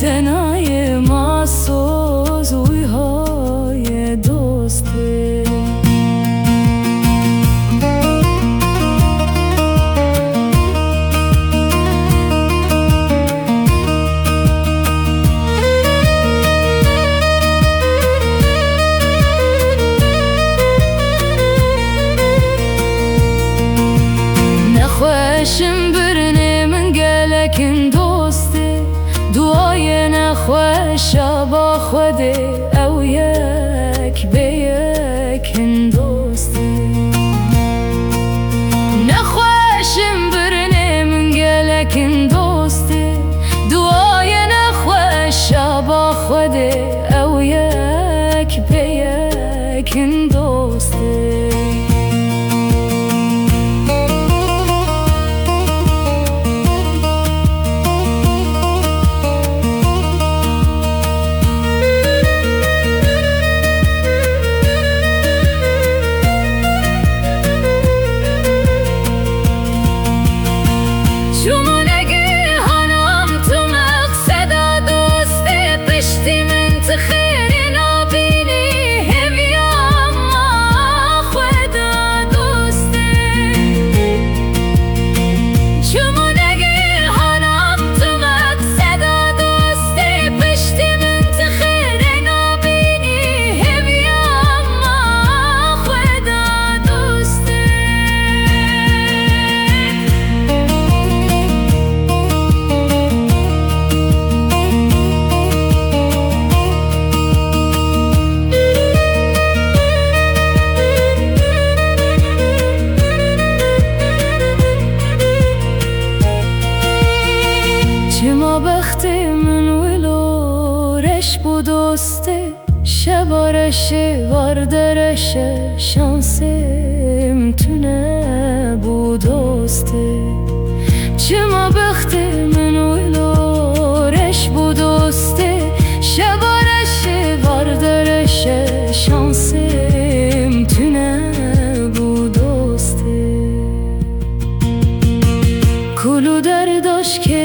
تنای ما سوزوی های دوسته. نخوشم برنه من گلکن دوسته، دوای نخوش با خوده او یک به یکن دوسته. نخوشم برنه من گلکن دوسته، دوای نخوش با خوده او یک به یکن دوسته. ما بخت من ولو رش بودسته، شبارش واردرش شانسم تونه بودسته. ما بخت من ولو رش بودسته، شبارش واردرش شانسم تونه بودسته. کلو در داشت که